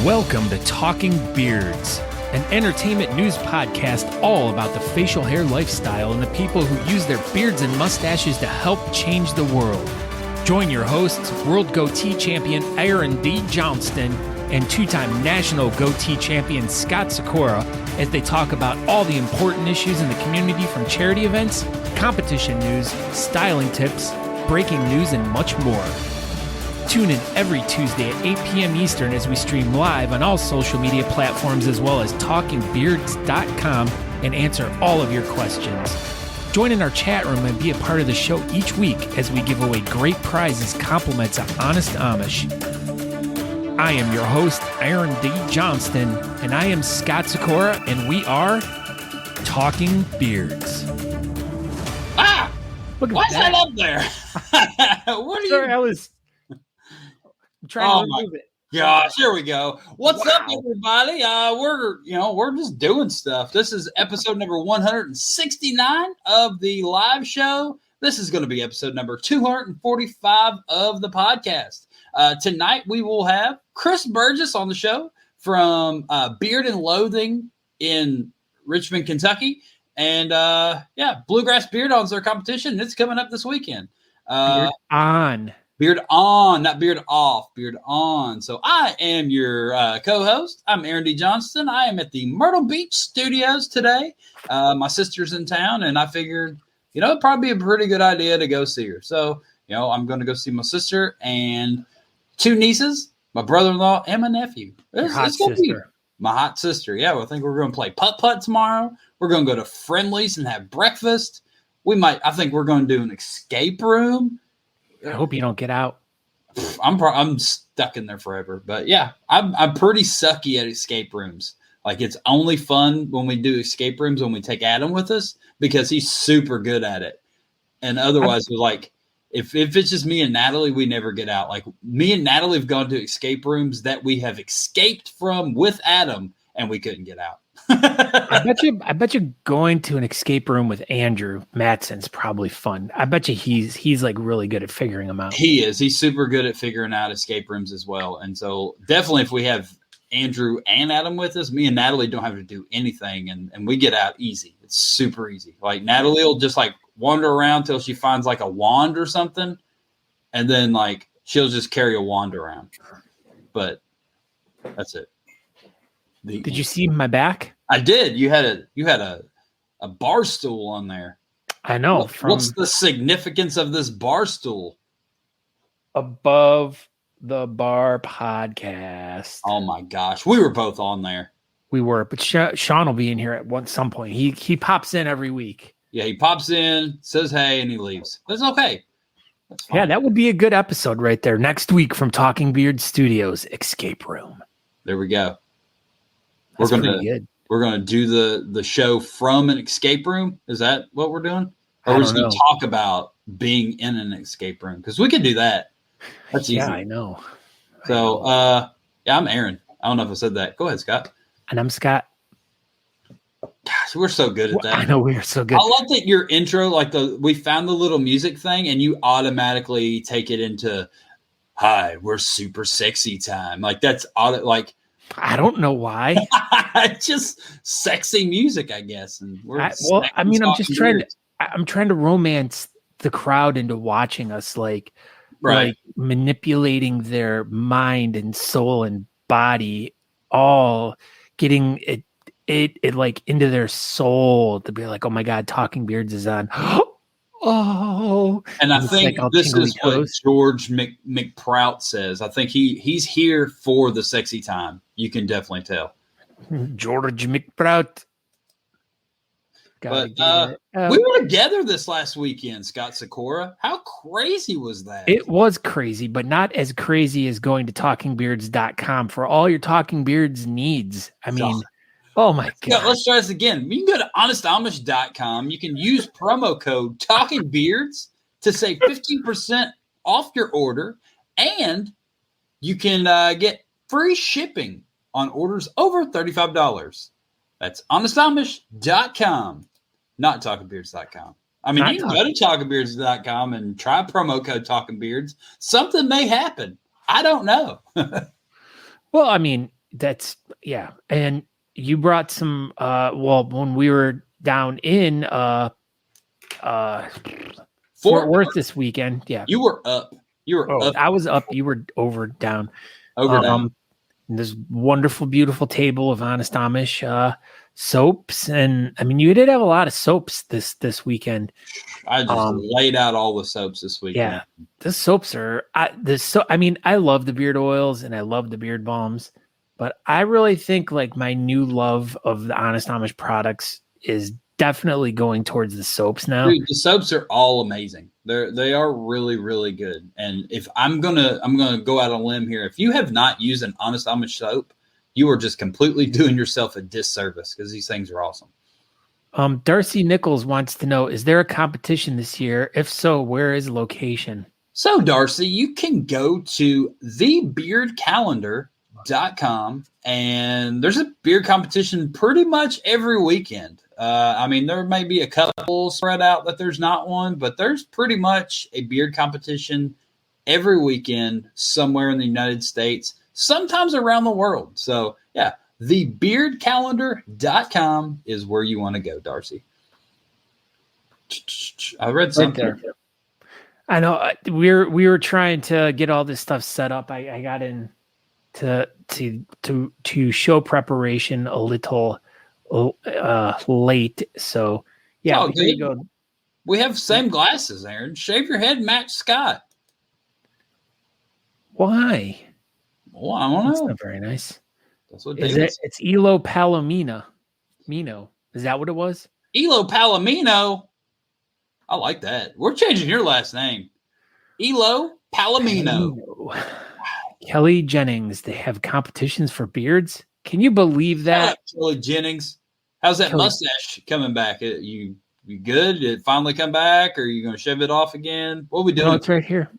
Welcome to Talking Beards, an entertainment news podcast all about the facial hair lifestyle and the people who use their beards and mustaches to help change the world. Join your hosts, World Goatee Champion Aaron D. Johnston and two-time National Goatee Champion Scott Sikora as they talk about all the important issues in the community, from charity events, competition news, styling tips, breaking news, and much more. Tune in every Tuesday at 8 p.m. Eastern as we stream live on all social media platforms as well as talkingbeards.com and answer all of your questions. Join in our chat room and be a part of the show each week as we give away great prizes, compliments of Honest Amish. I am your host, Aaron D. Johnston, and I am Scott Sikora, and we are Talking Beards. Ah! What's that up there? What are you... Sorry, I was trying to remove it. Gosh, here we go. What's up, everybody? We're just doing stuff. This is episode number 169 of the live show. This is going to be episode number 245 of the podcast. Tonight we will have Chris Burgess on the show from Beard and Loathing in Richmond, Kentucky. And Bluegrass Beard-On is their competition. It's coming up this weekend. Beard on, not beard off, beard on. So I am your co-host. I'm Aaron D. Johnston. I am at the Myrtle Beach studios today. My sister's in town, and I figured, it'd probably be a pretty good idea to go see her. So, I'm going to go see my sister and two nieces, my brother-in-law, and my nephew. It's going to be my hot sister. Yeah, I think we're going to play putt-putt tomorrow. We're going to go to Friendly's and have breakfast. I think we're going to do an escape room. I hope you don't get out. I'm stuck in there forever. But yeah, I'm pretty sucky at escape rooms. Like, it's only fun when we do escape rooms when we take Adam with us because he's super good at it. And otherwise, we're like, if it's just me and Natalie, we never get out. Like, me and Natalie have gone to escape rooms that we have escaped from with Adam, and we couldn't get out. I bet you going to an escape room with Andrew Mattson's probably fun. I bet you he's like really good at figuring them out. He is. He's super good at figuring out escape rooms as well. And so definitely if we have Andrew and Adam with us, me and Natalie don't have to do anything, and we get out easy. It's super easy. Like, Natalie will just like wander around till she finds like a wand or something, and then like she'll just carry a wand around. But that's it. Did you see my back? I did. You had a bar stool on there. I know. What's the significance of this bar stool? Above the Bar podcast. Oh my gosh, we were both on there. We were, but Sean will be in here at some point. He pops in every week. Yeah, he pops in, says hey, and he leaves. That's okay. That's fine. Yeah, that would be a good episode right there. Next week from Talking Beard Studios, Escape Room. There we go. That's pretty good. We're gonna do the show from an escape room. Is that what we're doing? Or we're just gonna talk about being in an escape room? Because we can do that. That's easy. Yeah, I know. So I'm Aaron. I don't know if I said that. Go ahead, Scott. And I'm Scott. Gosh, we're so good at that. I know we're so good. I love that your intro, like we found the little music thing, and you automatically take it into, "Hi, we're super sexy time." Like, that's like. I don't know why. Just sexy music, I guess. And I'm trying to romance the crowd into watching us, like manipulating their mind and soul and body, all getting it like into their soul to be like, oh my God, Talking Beards is on. Oh, and I think like this is what George McProut says. I think he's here for the sexy time. You can definitely tell. George McProut. But we were together this last weekend, Scott Sikora. How crazy was that? It was crazy, but not as crazy as going to talkingbeards.com for all your Talking Beards needs. I mean, oh my God. Yeah, let's try this again. You can go to honestamish.com. You can use promo code TalkingBeards to save 15% off your order, and you can get free shipping on orders over $35. That's honestamish.com, not talkingbeards.com. I mean, you can go to talkingbeards.com and try promo code talkingbeards. Something may happen. I don't know. Well, I mean, Yeah. And you brought some, when we were down in Fort Worth this weekend. Yeah. You were up. Up. I was up. You were down. Down. This wonderful, beautiful table of Honest Amish soaps. And I mean, you did have a lot of soaps this weekend. I just laid out all the soaps this weekend. Yeah. The soaps are, I love the beard oils and I love the beard balms, but I really think like my new love of the Honest Amish products is definitely going towards the soaps now. Dude, the soaps are all amazing. They are really, really good. And if I'm gonna go out on a limb here. If you have not used an Honest Amish soap, you are just completely doing yourself a disservice because these things are awesome. Darcy Nichols wants to know, is there a competition this year? If so, where is the location? So Darcy, you can go to thebeardcalendar.com and there's a beard competition pretty much every weekend. There may be a couple spread out that there's not one, but there's pretty much a beard competition every weekend somewhere in the United States, sometimes around the world. So, yeah, thebeardcalendar.com is where you want to go, Darcy. I read something right there. I know we were trying to get all this stuff set up. I got in to show preparation a little late, so yeah. Here you go. We have same glasses, Aaron. Shave your head, match Scott. Why? Well, I don't know. That's not very nice. That's what it's Elo Palomino. Is that what it was? Elo Palomino. I like that. We're changing your last name. Elo Palomino. Kelly Jennings. They have competitions for beards. Can you believe that? Kelly Jennings. How's that mustache coming back? You good? Did it finally come back? Or are you going to shave it off again? What are we doing? No, it's right here.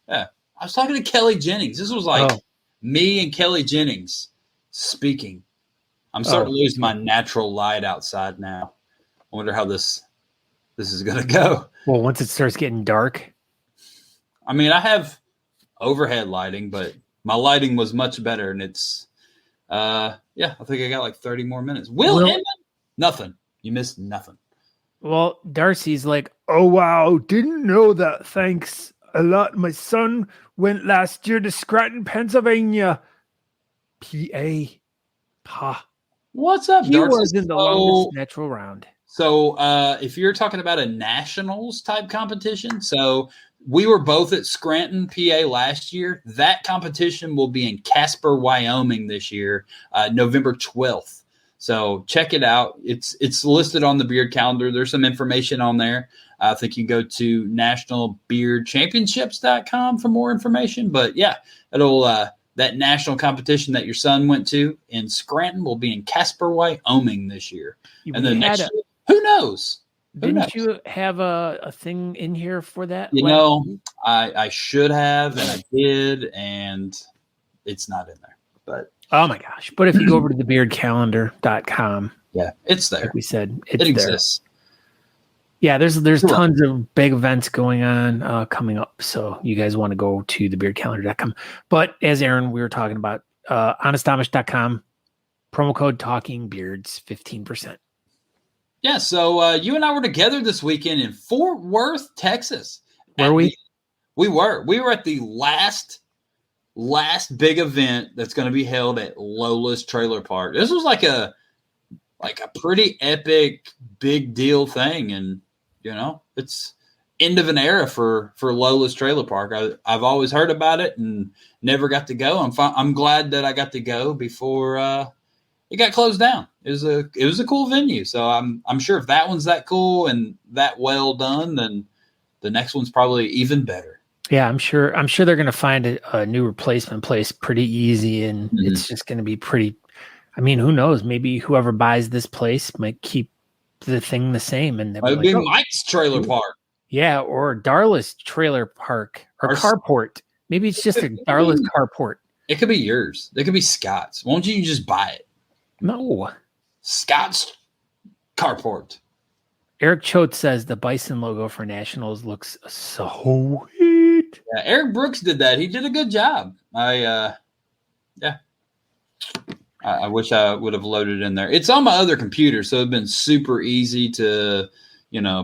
Yeah. I was talking to Kelly Jennings. This was like me and Kelly Jennings speaking. I'm starting to lose my natural light outside now. I wonder how this is going to go. Well, once it starts getting dark. I mean, I have overhead lighting, but my lighting was much better. And it's, I think I got like 30 more minutes. Will Inman? Nothing. You missed nothing. Well, Darcy's like, oh, wow. Didn't know that. Thanks a lot. My son went last year to Scranton, Pennsylvania. PA. What's up, Darcy? He was in the longest natural round. So if you're talking about a nationals type competition, so we were both at Scranton, PA last year. That competition will be in Casper, Wyoming this year, November 12th. So check it out. It's listed on the beard calendar. There's some information on there. I think you can go to nationalbeardchampionships.com for more information. But yeah, it'll that national competition that your son went to in Scranton will be in Casper, Wyoming this year. And then next year, who knows? Didn't you have a thing in here for that? You know, I should have, and I did, and it's not in there. But oh my gosh! But if you go over to thebeardcalendar.com, yeah, it's there. Like we said, it exists. Yeah, there's tons of big events going on coming up. So you guys want to go to thebeardcalendar.com. But as Aaron, we were talking about, honestamish.com, promo code TalkingBeards, 15%. Yeah, so you and I were together this weekend in Fort Worth, Texas. Were we? We were at the last big event that's going to be held at Lola's Trailer Park. This was like a pretty epic, big deal thing, and you know, it's end of an era for Lola's Trailer Park. I've always heard about it and never got to go. I'm glad that I got to go before it got closed down. It was a cool venue. So I'm sure if that one's that cool and that well done, then the next one's probably even better. Yeah, I'm sure they're going to find a new replacement place pretty easy, and it's just going to be pretty. I mean, who knows? Maybe whoever buys this place might keep the thing the same, and it'd be Mike's Trailer Park. Yeah, or Darla's Trailer Park or Carport. Maybe it's just a Darla's Carport. It could be yours. It could be Scott's. Won't you just buy it? No. Scott's Carport. Eric Choate says the Bison logo for Nationals looks so sweet. Yeah, Eric Brooks did that. He did a good job. Yeah. I wish I would have loaded it in there. It's on my other computer, so it'd been super easy to,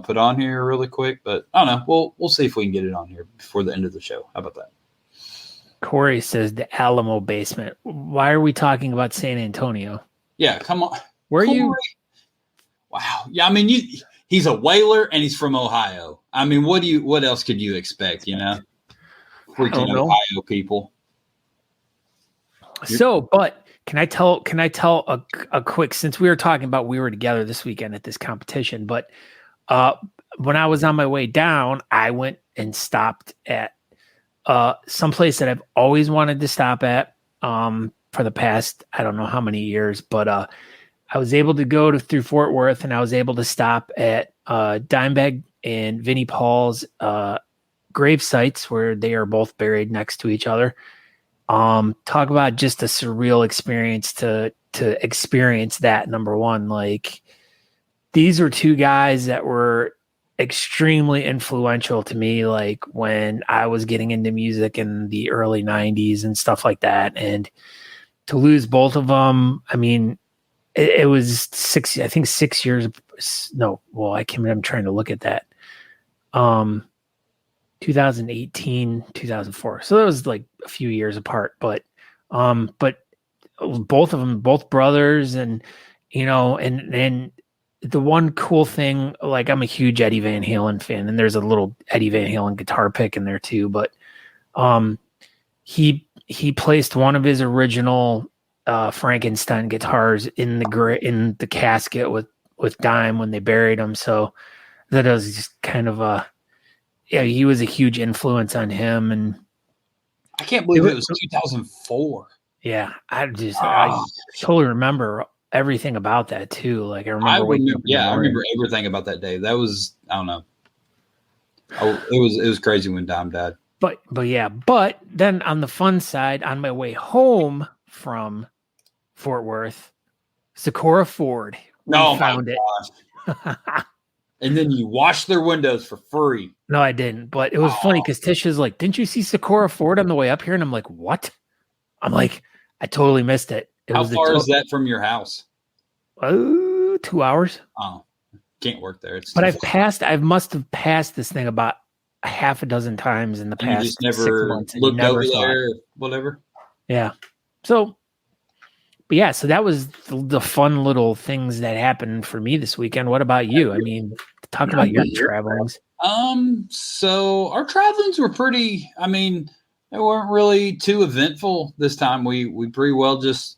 put on here really quick. But I don't know. We'll see if we can get it on here before the end of the show. How about that? Corey says the Alamo basement. Why are we talking about San Antonio? Yeah, come on. Where are Corey. you? Wow. Yeah, I mean, he's a whaler and he's from Ohio. I mean, what else could you expect? Freaking Ohio people. So, but can I tell a quick, since we were together this weekend at this competition, but when I was on my way down, I went and stopped at someplace that I've always wanted to stop at for the past, I don't know how many years, but I was able to go through Fort Worth, and I was able to stop at Dimebag and Vinnie Paul's grave sites where they are both buried next to each other. Talk about just a surreal experience to experience that. Number one, like, these were two guys that were extremely influential to me, like when I was getting into music in the early 90s and stuff like that. And to lose both of them, I mean, it was 6 years. No, well, I'm trying to look at that. 2018, 2004. So that was like a few years apart, but both of them, both brothers, and, and the one cool thing, like, I'm a huge Eddie Van Halen fan, and there's a little Eddie Van Halen guitar pick in there too, but he placed one of his original Frankenstein guitars in the casket with Dime when they buried him. So that was just kind of he was a huge influence on him. And I can't believe it was 2004. Yeah. I totally remember everything about that too. Like, I remember everything about that day. That was, I don't know. It was crazy when Dime died. But then on the fun side, on my way home from Fort Worth, Socorro Ford, we found it. And then you washed their windows for free. No, I didn't. But it was funny because Tisha's like, "Didn't you see Socorro Ford on the way up here?" And I'm like, "What?" I'm like, "I totally missed it." How far is that from your house? 2 hours. Oh, can't work there. But I must have passed this thing about a half a dozen times in the past. You just never 6 months. looked over there, whatever. Yeah. So, but yeah, so that was the fun little things that happened for me this weekend. What about you? I mean, talk about your travelings. So our travelings were pretty, I mean, they weren't really too eventful this time. We pretty well just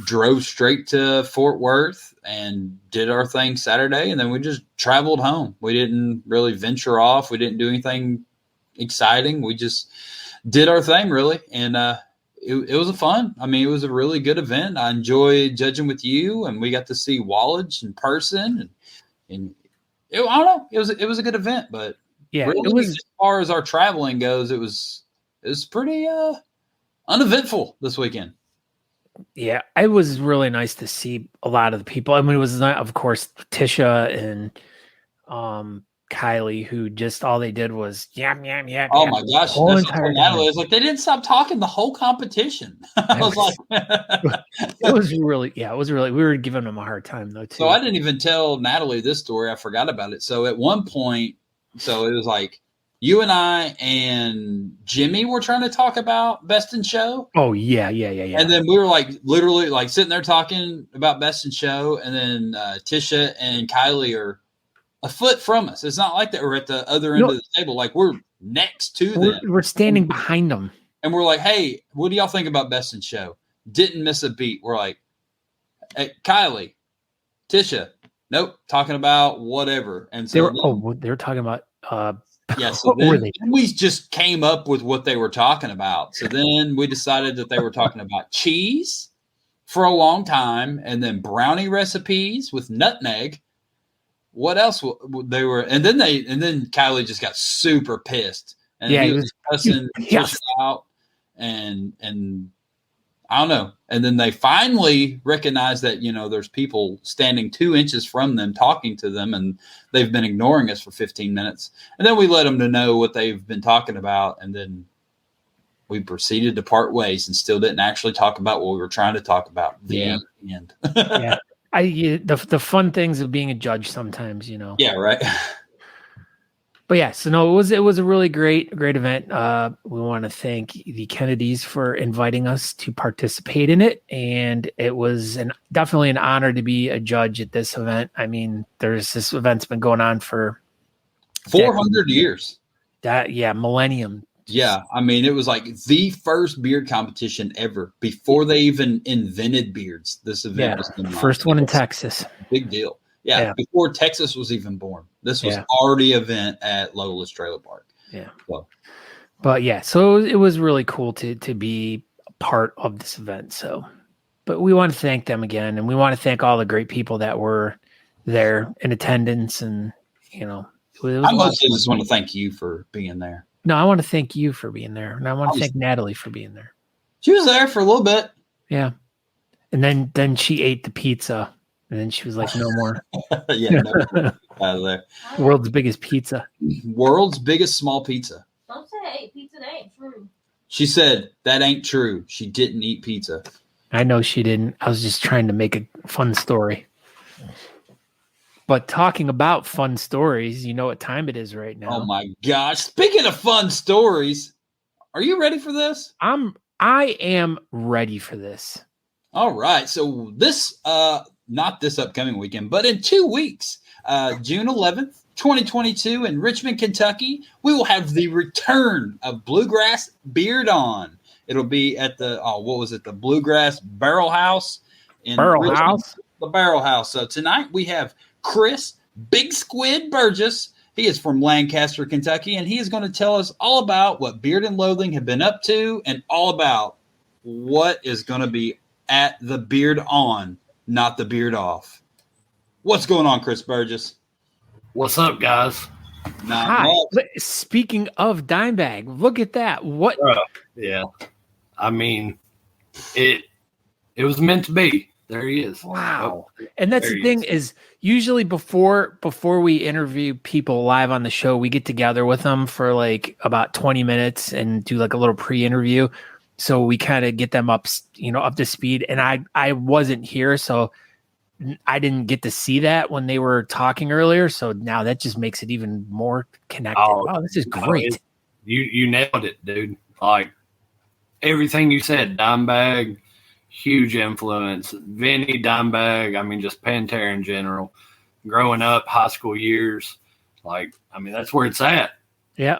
drove straight to Fort Worth and did our thing Saturday, and then we just traveled home. We didn't really venture off. We didn't do anything exciting. We just did our thing, really. And it was fun. I mean, it was a really good event. I enjoyed judging with you, and we got to see Wallage in person, and I don't know. It was a good event, but yeah, really, it was, as far as our traveling goes, it was pretty uneventful this weekend. Yeah, it was really nice to see a lot of the people. I mean, it was not, of course, Tisha and Kylie, who just all they did was yam. Oh my gosh, Natalie was like, they didn't stop talking the whole competition. I was like, it was really, we were giving them a hard time though too. So I didn't even tell Natalie this story. I forgot about it. So at one point, so it was like you and I and Jimmy were trying to talk about Best in Show. Oh yeah. And then we were like literally like sitting there talking about Best in Show, and then Tisha and Kylie are a foot from us. It's not like that we're at the other end of the table. Like, we're next to them. We're standing behind them. And we're like, hey, what do y'all think about Best in Show? Didn't miss a beat. We're like, hey, Kylie, Tisha, nope, talking about whatever. And so they were talking about yeah, so then we just came up with what they were talking about. So then we decided that they were talking about cheese for a long time, and then brownie recipes with nutmeg. What else they were, and then Kylie just got super pissed, and he was cussing out, and I don't know. And then they finally recognized that, there's people standing 2 inches from them talking to them, and they've been ignoring us for 15 minutes. And then we let them to know what they've been talking about, and then we proceeded to part ways and still didn't actually talk about what we were trying to talk about. The end. Yeah. The fun things of being a judge sometimes, Yeah, right. But yeah, so no, it was a really great event. We want to thank the Kennedys for inviting us to participate in it, and it was definitely an honor to be a judge at this event. I mean, this event's been going on for 400 years. Millennium. Yeah, I mean, it was like the first beard competition ever before they even invented beards. This event was the first one in Texas. Big deal. Yeah, before Texas was even born. This was already an event at Lola's Trailer Park. Yeah. So it was really cool to be a part of this event. So, but we want to thank them again, and we want to thank all the great people that were there in attendance. And I mostly just want to thank you for being there. No, I want to thank you for being there, and I want to thank Natalie for being there. She was there for a little bit. Yeah, and then she ate the pizza. And then she was like, no more. Out of there. World's biggest pizza. World's biggest small pizza. Don't say I ate pizza. That ain't true. She said that ain't true. She didn't eat pizza. I know she didn't. I was just trying to make a fun story. But talking about fun stories, you know what time it is right now. Oh my gosh. Speaking of fun stories, are you ready for this? I am ready for this. All right. So this not this upcoming weekend, but in 2 weeks, June 11th, 2022 in Richmond, Kentucky, we will have the return of Bluegrass Beard-On. It'll be at the Bluegrass Barrel House in Richmond, the Barrel House. So tonight we have Chris Big Squid Burgess. He is from Lancaster, Kentucky, and he is going to tell us all about what Beard and Loathing have been up to and all about what is going to be at the Beard On, not the Beard Off. What's going on, Chris Burgess? What's up, guys? Hi. Speaking of Dimebag, look at that. What? Yeah. I mean, it was meant to be. There he is. Wow. And that's the thing is usually before we interview people live on the show, we get together with them for like about 20 minutes and do like a little pre-interview. So we kind of get them up to speed. And I wasn't here, so I didn't get to see that when they were talking earlier. So now that just makes it even more connected. Oh, this is great. You nailed it, dude. Like everything you said, Dimebag, huge influence. Vinny, Dimebag, I mean, just Pantera in general. Growing up, high school years, that's where it's at. Yeah.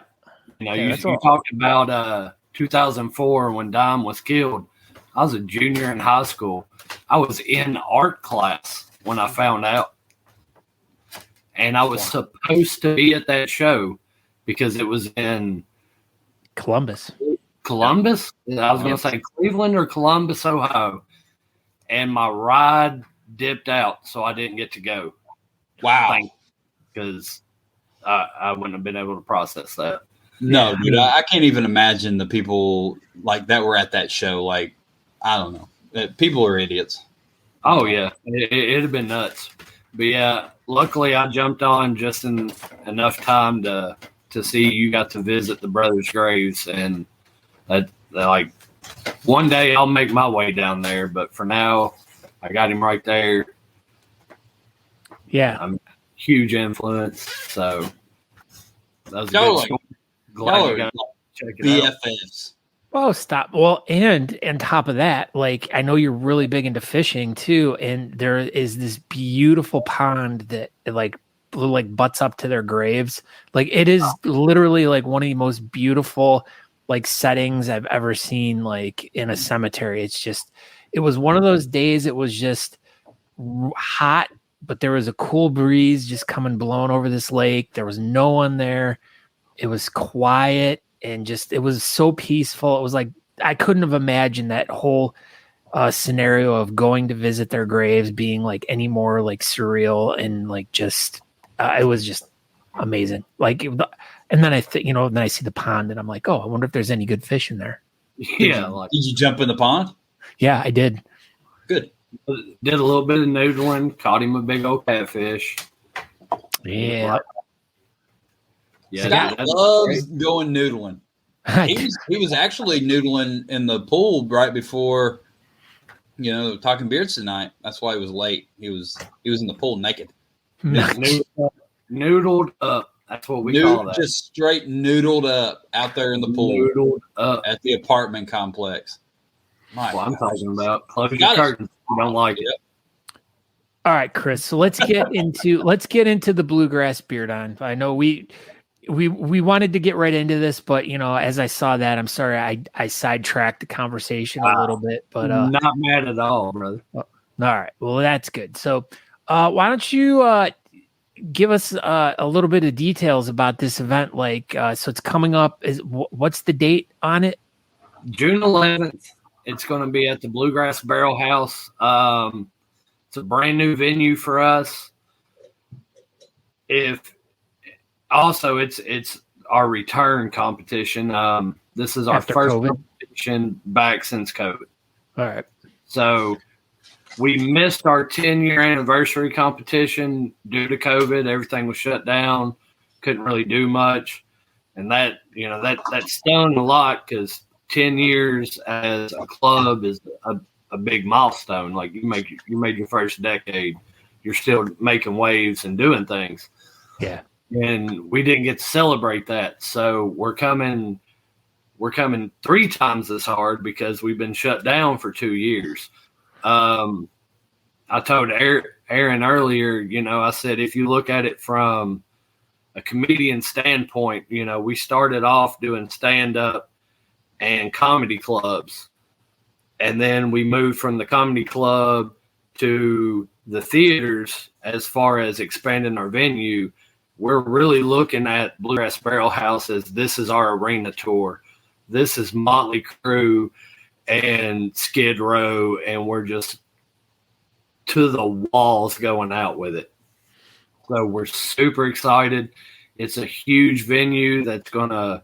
You talked about 2004 when Dime was killed. I was a junior in high school. I was in art class when I found out. And I was supposed to be at that show because it was in Columbus. I was going to say Cleveland or Columbus, Ohio. And my ride dipped out, so I didn't get to go. Wow. Because I wouldn't have been able to process that. No, dude, I can't even imagine the people like that were at that show. Like, I don't know. People are idiots. Oh, yeah. It'd have been nuts. But, yeah, luckily I jumped on just in enough time to see you got to visit the brothers' graves. And, one day I'll make my way down there. But for now, I got him right there. Yeah. I'm a huge influence. So, that was a good story. Glad you got to check it out. BFFs. Oh, stop. Well, and on top of that, I know you're really big into fishing too. And there is this beautiful pond that butts up to their graves. It is literally one of the most beautiful settings I've ever seen in a cemetery. It was one of those days. It was just hot, but there was a cool breeze just blowing over this lake. There was no one there. It was quiet and it was so peaceful. It was I couldn't have imagined that whole scenario of going to visit their graves being any more surreal and it was just amazing. And then then I see the pond and I'm like, oh, I wonder if there's any good fish in there. Yeah. Did you jump in the pond? Yeah, I did. Good. Did a little bit of noodling, caught him a big old catfish. Yeah. Yeah, Scott loves going noodling. He was actually noodling in the pool right before, Talking Beards tonight. That's why he was late. He was in the pool naked. Noodled up. That's what we call that. Just straight noodled up out there in the pool. Noodled up at the apartment complex. That's what I'm talking about. Close your curtains. You don't like it. All right, Chris. So let's get into the Bluegrass Beard-On. I know we wanted to get right into this, but as I saw that, I'm sorry I sidetracked the conversation a little bit. But not mad at all, brother. All right. Well, that's good. So why don't you give us a little bit of details about this event? So it's coming up. What's the date on it? June 11th. It's going to be at the Bluegrass Barrel House. It's a brand new venue for us. It's our return competition. This is our After first COVID? competition back since COVID. All right. So we missed our 10-year anniversary competition due to COVID. Everything was shut down. Couldn't really do much. And that stung a lot because 10 years as a club is a big milestone. Like you made your first decade, you're still making waves and doing things. Yeah. And we didn't get to celebrate that. So we're coming 3 times as hard because we've been shut down for 2 years. I told Aaron earlier, I said, if you look at it from a comedian standpoint, we started off doing stand-up and comedy clubs. And then we moved from the comedy club to the theaters as far as expanding our venue. We're really looking at Bluegrass Barrel House as this is our arena tour. This is Motley Crue and Skid Row, and we're just to the walls going out with it. So we're super excited. It's a huge venue that's going to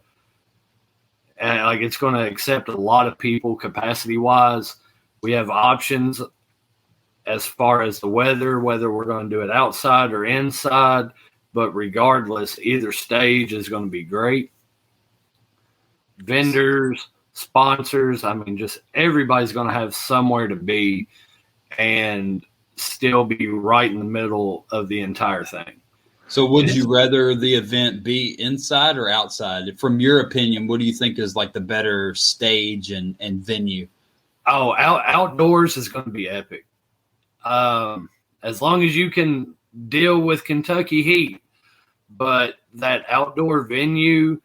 accept a lot of people capacity wise. We have options as far as the weather, whether we're going to do it outside or inside, but regardless, either stage is going to be great. Vendors, sponsors, just everybody's going to have somewhere to be and still be right in the middle of the entire thing. So would you rather the event be inside or outside? From your opinion, what do you think is like the better stage and venue? Oh, outdoors is going to be epic. As long as you can deal with Kentucky heat, but that outdoor venue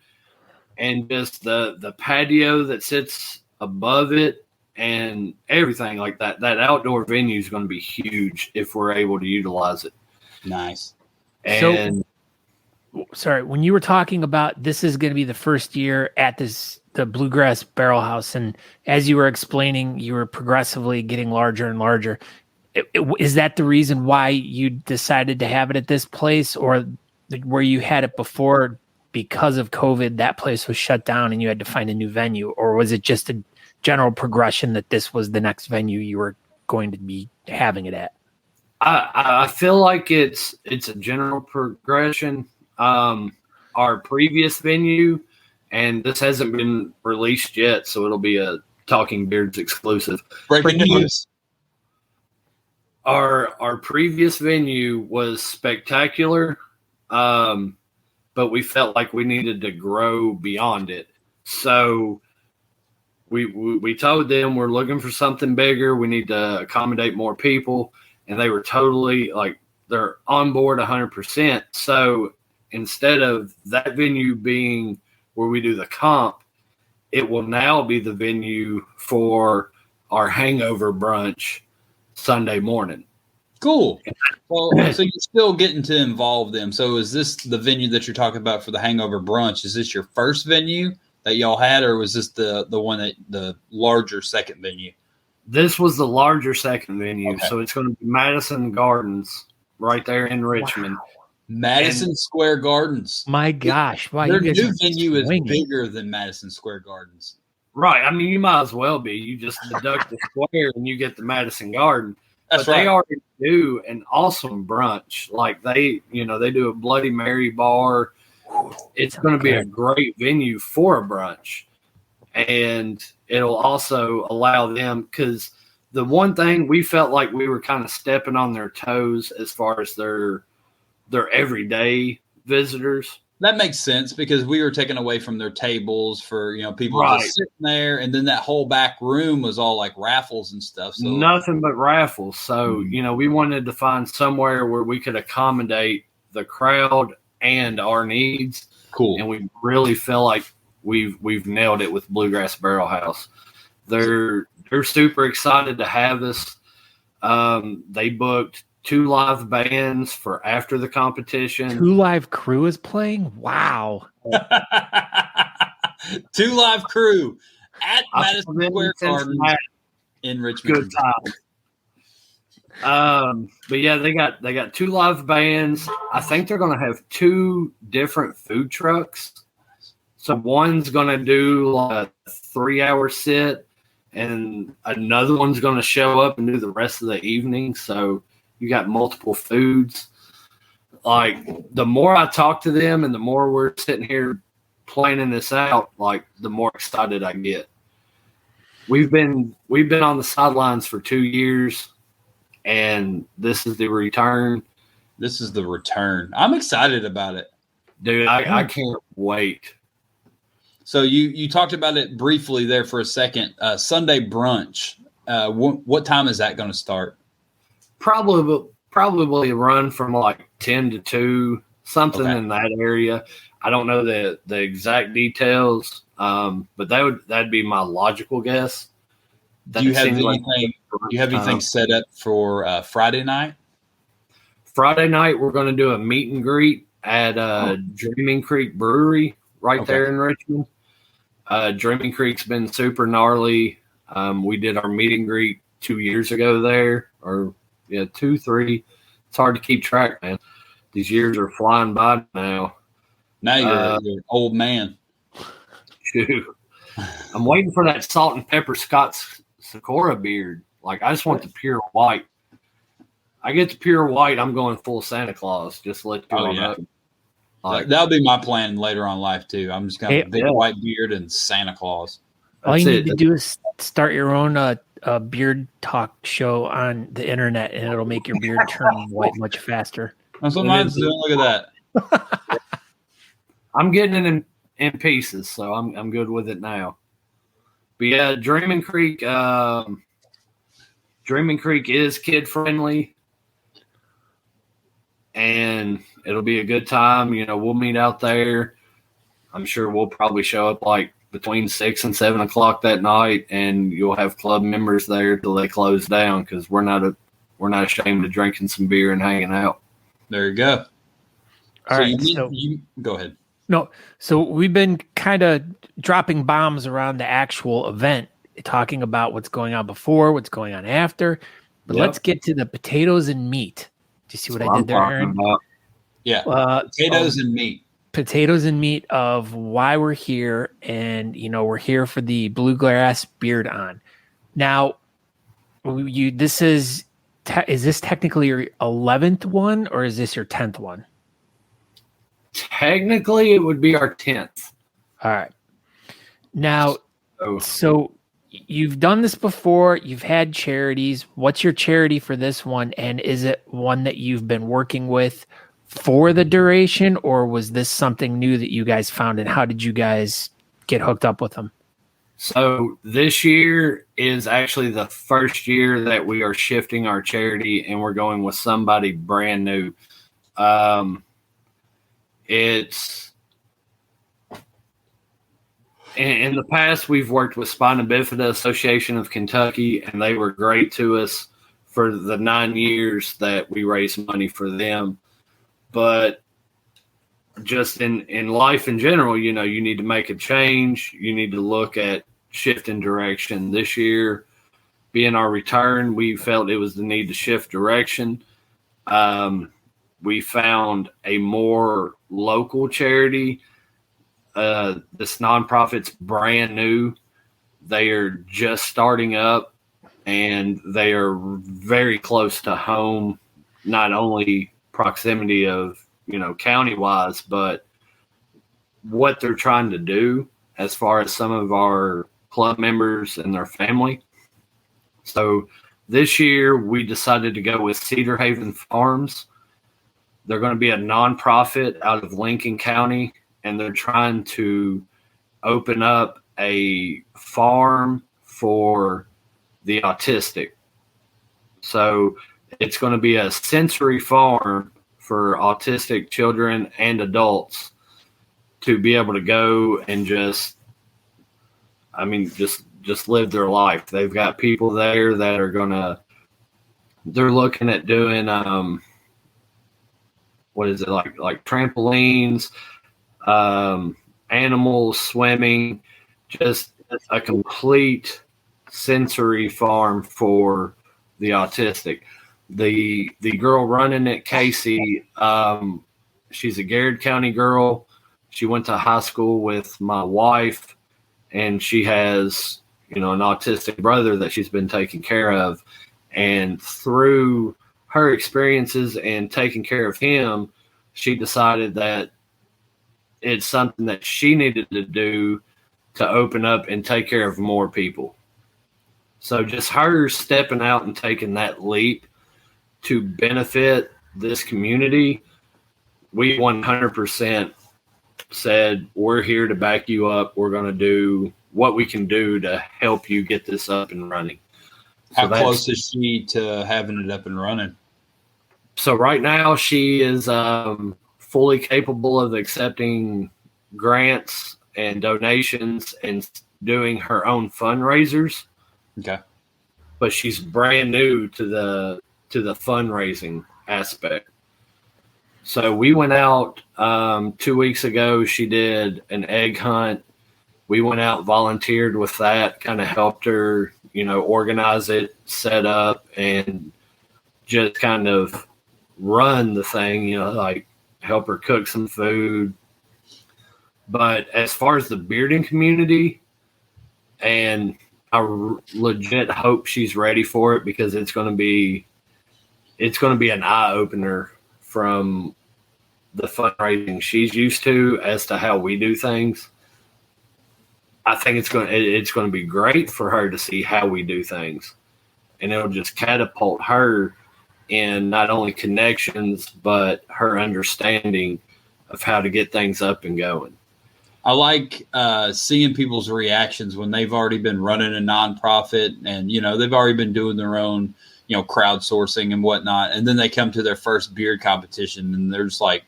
and just the patio that sits above it and everything like that outdoor venue is going to be huge if we're able to utilize it. Nice. And sorry, when you were talking about this is going to be the first year at the Bluegrass Barrel House, and as you were explaining, you were progressively getting larger and larger. Is that the reason why you decided to have it at this place, or where you had it before because of COVID, that place was shut down and you had to find a new venue, or was it just a general progression that this was the next venue you were going to be having it at? I feel like it's a general progression. Our previous venue, and this hasn't been released yet, so it'll be a Talking Beards exclusive. Breaking news. Our previous venue was spectacular, but we felt like we needed to grow beyond it. So we told them we're looking for something bigger. We need to accommodate more people. And they were totally they're on board 100%. So instead of that venue being where we do the comp, it will now be the venue for our hangover brunch Sunday morning. Cool. Well, so you're still getting to involve them. So is this the venue that you're talking about for the hangover brunch? Is this your first venue that y'all had, or was this the one that the larger second venue? This was the larger second venue, okay. So it's going to be Madison Gardens right there in Richmond. Wow. Madison Square Gardens. My gosh. Wow, Their you guys new are venue is swinging. bigger than Madison Square Gardens. Right. You might as well be. You just deduct the square and you get the Madison Garden. That's but right. They already do an awesome brunch. They do a Bloody Mary bar. It's going to be a great venue for a brunch. and it'll also allow them, because the one thing we felt like we were kind of stepping on their toes as far as their everyday visitors. That makes sense because we were taken away from their tables for, people Right. just sitting there. And then that whole back room was all like raffles and stuff. So Nothing but raffles. So, we wanted to find somewhere where we could accommodate the crowd and our needs. cool. And we really feel like we've nailed it with Bluegrass Barrel House. They're super excited to have us. They booked 2 live bands for after the competition. 2 live crew is playing. Wow. 2 live crew at Madison I've Square been in Garden Cincinnati. in Richmond. Good time. But yeah, they got 2 live bands. I think they're going to have 2 different food trucks. So one's going to do like a 3-hour sit, and another one's going to show up and do the rest of the evening. So you got multiple foods. Like, the more I talk to them and the more we're sitting here planning this out, like, the more excited I get. We've been on the sidelines for 2 years, and this is the return. This is the return. I'm excited about it. Dude, I can't wait. So you talked about it briefly there for a second. Sunday brunch. What time is that going to start? Probably run from like 10 to 2, something Okay. in that area. I don't know the exact details, but that'd be my logical guess. Do you have seems like anything? Do you have anything set up for Friday night? Friday night, we're going to do a meet and greet at Dreaming Creek Brewery right there in Richmond. Dreaming Creek's been super gnarly. We did our meet and greet 2 years ago there, or 2, 3. It's hard to keep track, man. These years are flying by now. Now you're an old man. Shoot. I'm waiting for that salt and pepper Scott's Sakura beard. Like, I just want the pure white. I get the pure white, I'm going full Santa Claus. Just to let you all know. Like, That'll be my plan later on in life too. I'm just gonna have a big white beard and Santa Claus. All you that's need to do is start your own beard talk show on the internet, and it'll make your beard turn white much faster. That's what mine's doing. Look at that. I'm getting it in pieces, so I'm good with it now. But yeah, Dreaming Creek is kid friendly, and it'll be a good time. We'll meet out there. I'm sure we'll probably show up like between 6 and 7 o'clock that night, and you'll have club members there till they close down, because we're not ashamed of drinking some beer and hanging out. There you go. All right, you go ahead. No, so we've been kind of dropping bombs around the actual event, talking about what's going on before, what's going on after. But let's get to the potatoes and meat. Do you see what I did there, Aaron? Yeah, potatoes and meat. Potatoes and meat of why we're here, and we're here for the Bluegrass Beard-On. Now, this is this technically your 11th one, or is this your 10th one? Technically, it would be our 10th. All right. Now, so you've done this before. You've had charities. What's your charity for this one? And is it one that you've been working with for the duration, or was this something new that you guys found? And how did you guys get hooked up with them? So this year is actually the first year that we are shifting our charity and we're going with somebody brand new. It's in the past, we've worked with Spina Bifida Association of Kentucky, and they were great to us for the 9 years that we raised money for them. But just in life in general, you know, you need to make a change. You need to look at shifting direction. This year, being our return, we felt it was the need to shift direction. We found a more local charity. This nonprofit's brand new. They are just starting up, and they are very close to home, not only proximity of, you know, county-wise, but what they're trying to do as far as some of our club members and their family. So this year we decided to go with Cedar Haven Farms. They're going to be a nonprofit out of Lincoln County, and they're trying to open up a farm for the autistic. So it's going to be a sensory farm for autistic children and adults to be able to go and just live their life. They've got people there that are they're looking at doing, what is it, like trampolines, animals, swimming, just a complete sensory farm for the autistic. The girl running it, Casey, she's a Garrett County girl. She went to high school with my wife, and she has, an autistic brother that she's been taking care of. And through her experiences and taking care of him, she decided that it's something that she needed to do to open up and take care of more people. So just her stepping out and taking that leap to benefit this community, we 100% said, we're here to back you up. We're going to do what we can do to help you get this up and running. How close is she to having it up and running? So right now she is fully capable of accepting grants and donations and doing her own fundraisers. Okay. But she's brand new to the fundraising aspect. So we went out 2 weeks ago. She did an egg hunt. We went out, volunteered with that, kind of helped her, organize it, set up, and just kind of run the thing, like help her cook some food. But as far as the bearding community, and I legit hope she's ready for it, because it's going to be an eye opener from the fundraising she's used to as to how we do things. I think it's going to be great for her to see how we do things, and it'll just catapult her in not only connections, but her understanding of how to get things up and going. I like seeing people's reactions when they've already been running a nonprofit and, they've already been doing their own, crowdsourcing and whatnot. And then they come to their first beard competition and they're just like,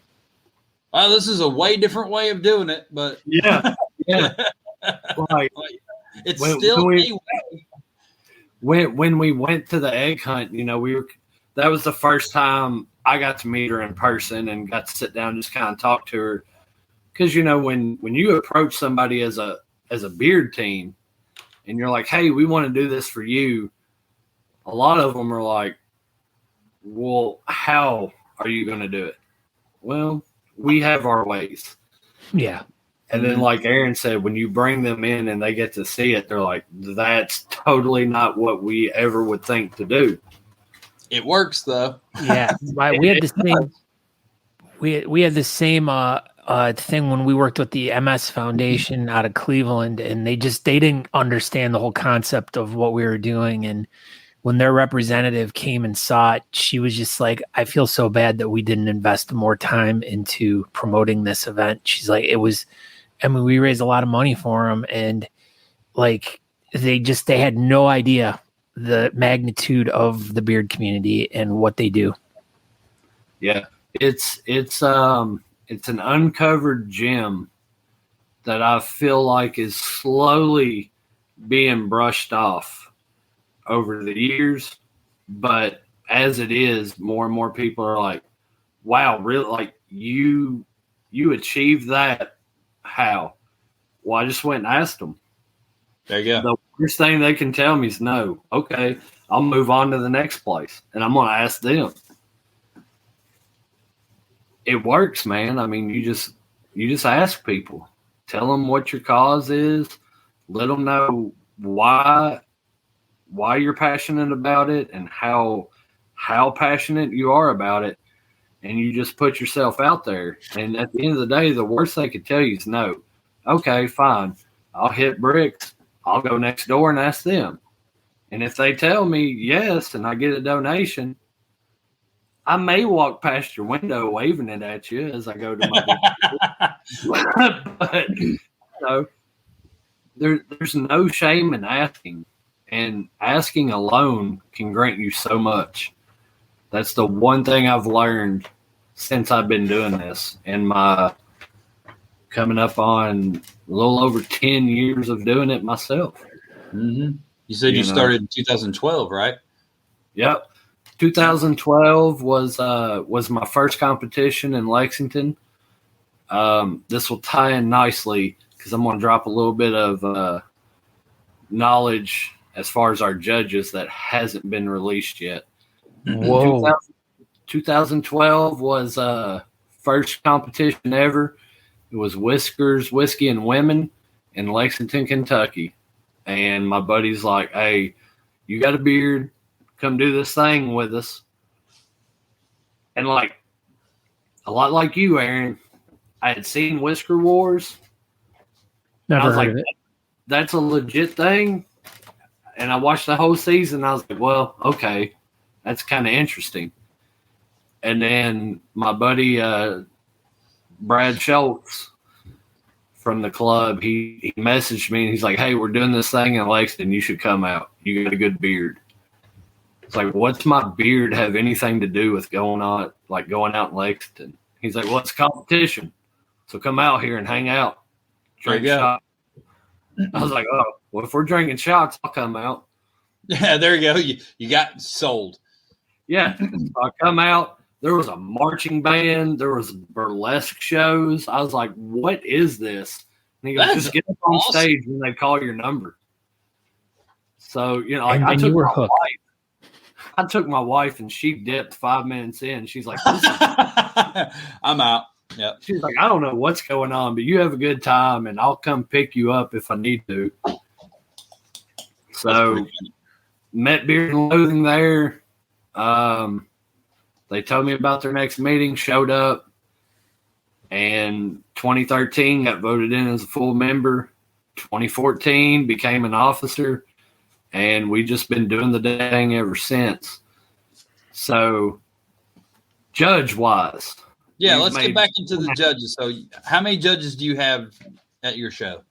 oh, this is a way different way of doing it. But yeah. Like, it's still a way. When we went to the egg hunt, that was the first time I got to meet her in person and got to sit down and just kind of talk to her. Because, when you approach somebody as a beard team and you're like, hey, we want to do this for you, a lot of them are like, well, how are you going to do it? Well, we have our ways. Yeah. And then, like Aaron said, when you bring them in and they get to see it, they're like, that's totally not what we ever would think to do. It works, though. Yeah. We had the same. We had the same thing when we worked with the MS Foundation out of Cleveland, and they didn't understand the whole concept of what we were doing. And when their representative came and saw it, she was just like, I feel so bad that we didn't invest more time into promoting this event. She's like, we raised a lot of money for them, and like they had no idea the magnitude of the beard community and what they do. Yeah. It's an uncovered gem that I feel like is slowly being brushed off over the years. But as it is, more and more people are like, wow, really? Like you achieved that? How? Well, I just went and asked them. There you go. The worst thing they can tell me is no. Okay, I'll move on to the next place, and I'm going to ask them. It works, man. I mean, you just ask people, tell them what your cause is, let them know why you're passionate about it and how passionate you are about it, and you just put yourself out there. And at the end of the day, the worst they could tell you is no. Okay, fine. I'll hit bricks. I'll go next door and ask them. And if they tell me yes and I get a donation, I may walk past your window waving it at you as I go to my but there's no shame in asking. And asking alone can grant you so much. That's the one thing I've learned since I've been doing this. And my coming up on a little over 10 years of doing it myself. Mm-hmm. You said you started in 2012, right? Yep. 2012 was my first competition in Lexington. This will tie in nicely because I'm going to drop a little bit of knowledge as far as our judges that hasn't been released yet. Whoa. 2012 was first competition ever. It was Whiskers, Whiskey, and Women in Lexington, Kentucky. And my buddy's like, hey, you got a beard. Come do this thing with us. And like, a lot like you, Aaron, I had seen Whisker Wars. Never I was heard like, of it. that's a legit thing. And I watched the whole season. I was like, well, okay, that's kind of interesting. And then my buddy, Brad Schultz from the club, he messaged me and he's like, hey, we're doing this thing in Lexington. You should come out. You got a good beard. It's like, what's my beard have anything to do with going out in Lexington? He's like, well, it's competition. So come out here and hang out. Drink shots. I was like, oh, well, if we're drinking shots, I'll come out. Yeah, there you go. You got sold. Yeah. So I come out. There was a marching band. There was burlesque shows. I was like, what is this? And he goes, That's just get up on awesome. stage when they call your number. So, And I you took were my hooked. wife. I took my wife and she dipped 5 minutes in. She's like, this is I'm out. Yeah. She's like, I don't know what's going on, but you have a good time, and I'll come pick you up if I need to. So, met Beard and Loathing there. They told me about their next meeting, showed up, and 2013 got voted in as a full member. 2014 became an officer, and we just been doing the dang ever since. So, judge-wise, Yeah, we've let's get made- back into the judges. So, how many judges do you have at your show?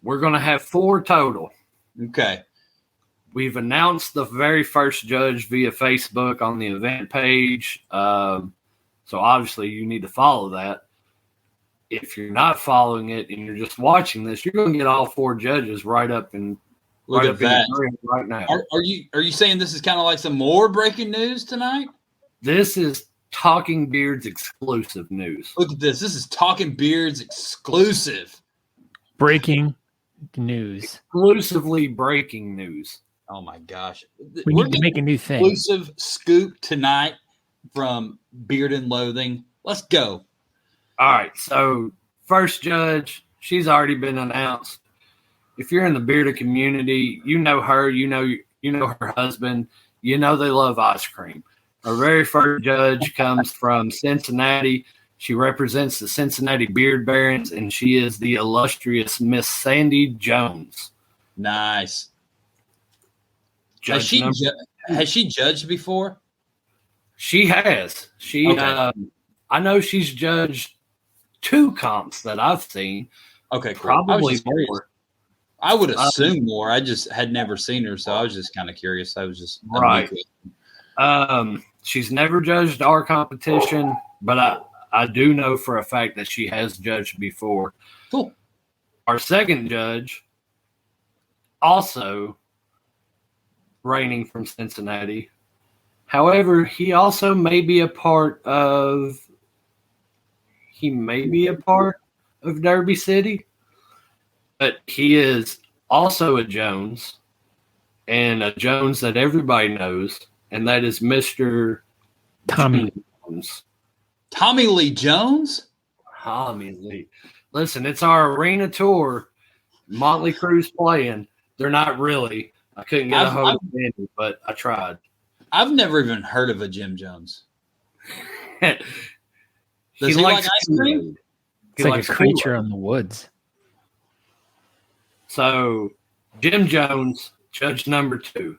we're going to have 4 total. Okay. We've announced the very first judge via Facebook on the event page. So obviously you need to follow that. If you're not following it and you're just watching this, you're going to get all 4 judges right up and Look right at up in that. the ring right now. Are you saying this is kind of like some more breaking news tonight? This is Talking Beards exclusive news. Look at this. This is Talking Beards exclusive. Breaking news. Exclusively breaking news. Oh my gosh. We We're need to make a new thing. exclusive scoop tonight from Beard and Loathing. Let's go. All right, so first judge, she's already been announced. If you're in the bearded community, you know her, you know her husband, you know they love ice cream. Our very first judge comes from Cincinnati. She represents the Cincinnati Beard Barons, and she is the illustrious Miss Sandy Jones. Nice. Judge Has she judged before? She has. Okay. I know she's judged 2 comps that I've seen. Okay, cool. Probably more. I would assume more. I just had never seen her, so I was just kind of curious. I was just Right. She's never judged our competition, but I do know for a fact that she has judged before. Cool. Our second judge, also reigning from Cincinnati. However, he also may be a part of Derby City, but he is also a Jones, and a Jones that everybody knows, and that is Mr. Tommy. Jones. Tommy Lee Jones? Tommy Lee. Listen, it's our arena tour. Motley Crue's playing. They're not really. I couldn't get a hold of Andy, but I tried. I've never even heard of a Jim Jones. Does he like ice cream? It's like a creature in the woods. So Jim Jones, judge number 2.